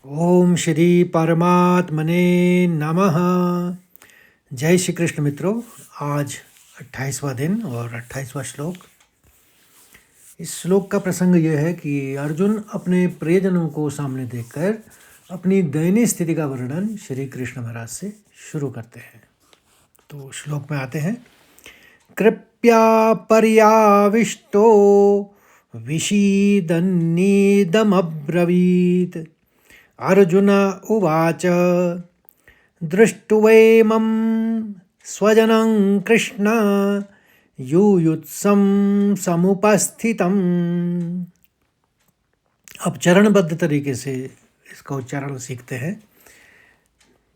ओम श्री परमात्मने नमः। जय श्री कृष्ण मित्रों। आज 28वां दिन और 28वां श्लोक। इस श्लोक का प्रसंग यह है कि अर्जुन अपने प्रियजनों को सामने देखकर अपनी दयनीय स्थिति का वर्णन श्री कृष्ण महाराज से शुरू करते हैं। तो श्लोक में आते हैं, कृपया पर्याविष्टो विषीदन्नीदमब्रवीत्। अर्जुन उवाच दृष्ट्वैमं स्वजनं कृष्ण युयुत्सं समुपस्थितम्। अब चरणबद्ध तरीके से इसका उच्चारण सीखते हैं।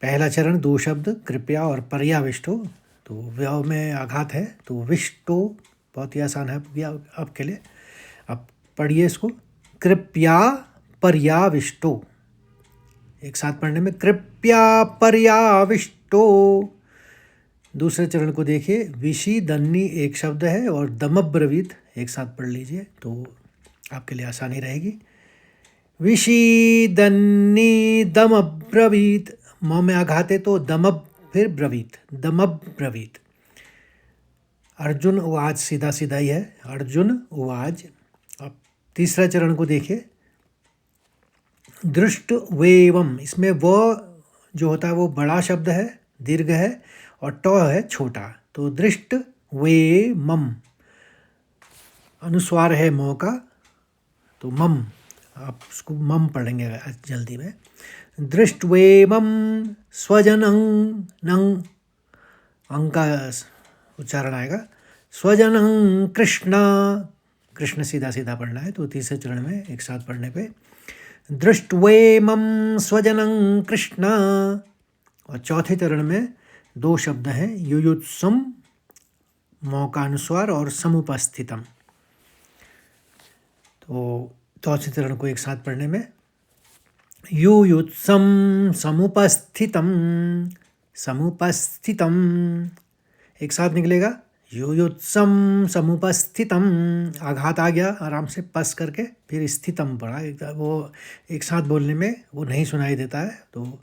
पहला चरण, दो शब्द कृपया और पर्याविष्टो। तो व्यव में आघात है, तो विष्टो बहुत ही आसान है आपके लिए। अब पढ़िए इसको, कृपया पर्याविष्टो। एक साथ पढ़ने में, कृपया पर्याविष्टो। दूसरे चरण को देखिए, विषीदन्नी एक शब्द है और दमब्रवीत एक साथ पढ़ लीजिए तो आपके लिए आसानी रहेगी। विषीदन्नी दमब्रवीत, म में आघात है तो दमब फिर ब्रवीत, दमब्रवीत। अर्जुन उवाच सीधा सीधा ही है, अर्जुन उवाच। अब तीसरा चरण को देखिए, दृष्ट वेवम। इसमें व जो होता है वो बड़ा शब्द है, दीर्घ है, और ट है छोटा। तो दृष्ट वे मम, अनुस्वार है मौ का, तो मम, आप उसको मम पढ़ेंगे जल्दी में। दृष्ट वेवम स्वजनं नंग, अंग का उच्चारण आएगा, स्वजनं कृष्ण। कृष्ण सीधा सीधा पढ़ना है, तो तीसरे चरण में एक साथ पढ़ने पे दृष्ट्वेमं स्वजनं कृष्ण। और चौथे चरण में दो शब्द हैं, युयुत्सम मौ का अनुस्वार और समुपस्थितम। तो चौथे चरण को एक साथ पढ़ने में युयुत्सम समुपस्थितम, समुपस्थितम एक साथ निकलेगा, युयुत्सम समुपस्थितम। आघात आ गया, आराम से पस करके फिर स्थितम पड़ा। वो एक साथ बोलने में वो नहीं सुनाई देता है, तो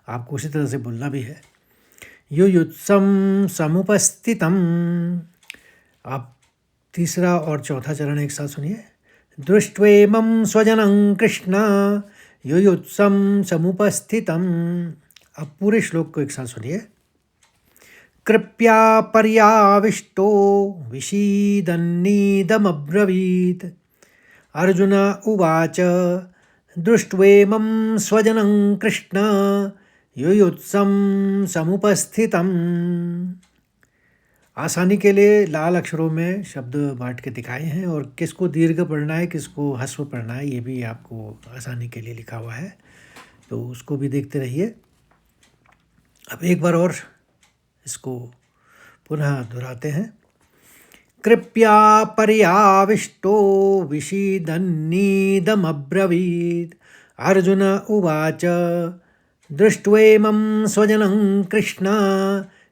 आपको उसी तरह से बोलना भी है। युयुत्सम समुपस्थितम। आप तीसरा और चौथा चरण एक साथ सुनिए, दृष्ट्वेमं स्वजनं कृष्ण युयुत्सम समुपस्थितम। अब पूरे श्लोक को एक साथ सुनिए, कृपया पर्याविष्टो विषीदन्नीदमब्रवीत्। अर्जुन उवाच दृष्ट्वेमं स्वजनं कृष्ण युयुत्सं समुपस्थितम्। आसानी के लिए लाल अक्षरों में शब्द बांट के दिखाए हैं, और किसको दीर्घ पढ़ना है किसको ह्रस्व पढ़ना है ये भी आपको आसानी के लिए लिखा हुआ है, तो उसको भी देखते रहिए। अब एक बार और इसको पुनः दोहराते हैं, कृपया पर्याविष्टो विषीदन्नीदमब्रवीत्। अर्जुन उवाच दृष्ट्वेमं स्वजनं कृष्ण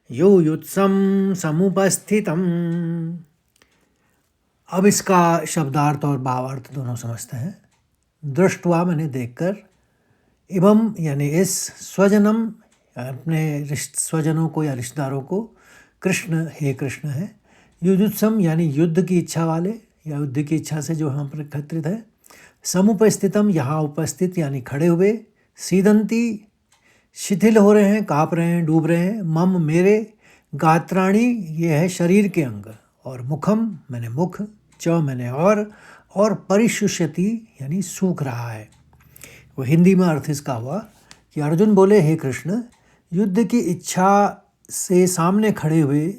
युयुत्सं समुपस्थितम्। अब इसका शब्दार्थ और भावार्थ दोनों समझते हैं। दृष्टवा मैंने देखकर, एवं यानी इस, स्वजनम अपने स्वजनों को या रिश्तेदारों को, कृष्ण हे कृष्ण है, युजुत्सम यानी युद्ध की इच्छा वाले या युद्ध की इच्छा से जो यहाँ पर एकत्रित है, समुपस्थितम यहाँ उपस्थित यानी खड़े हुए, सीदंती शिथिल हो रहे हैं, काँप रहे हैं, डूब रहे हैं, मम मेरे, गात्राणी ये है शरीर के अंग, और मुखम मैंने मुख, च मैंने और परिशुष्यति यानी सूख रहा है। वो हिंदी में अर्थ इसका हुआ कि अर्जुन बोले, हे कृष्ण, युद्ध की इच्छा से सामने खड़े हुए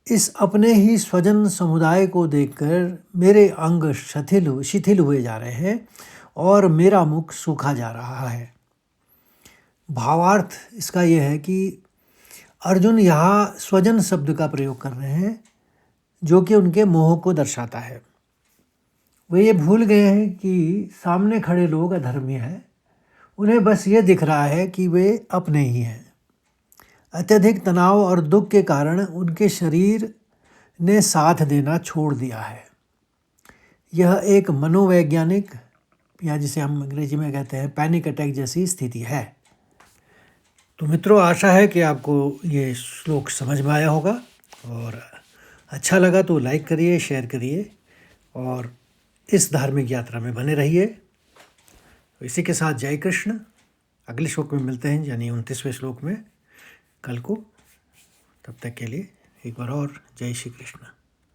इस अपने ही स्वजन समुदाय को देखकर मेरे अंग शिथिल हुए जा रहे हैं और मेरा मुख सूखा जा रहा है। भावार्थ इसका यह है कि अर्जुन यहाँ स्वजन शब्द का प्रयोग कर रहे हैं, जो कि उनके मोह को दर्शाता है। वे ये भूल गए हैं कि सामने खड़े लोग अधर्मी हैं, उन्हें बस ये दिख रहा है कि वे अपने ही हैं। अत्यधिक तनाव और दुख के कारण उनके शरीर ने साथ देना छोड़ दिया है। यह एक मनोवैज्ञानिक या जिसे हम अंग्रेजी में कहते हैं पैनिक अटैक जैसी स्थिति है। तो मित्रों, आशा है कि आपको ये श्लोक समझ में आया होगा, और अच्छा लगा तो लाइक करिए, शेयर करिए और इस धार्मिक यात्रा में बने रहिए। तो इसी के साथ जय कृष्ण। अगले श्लोक में मिलते हैं, यानी 29वें श्लोक में कल को। तब तक के लिए एक बार और जय श्री कृष्ण।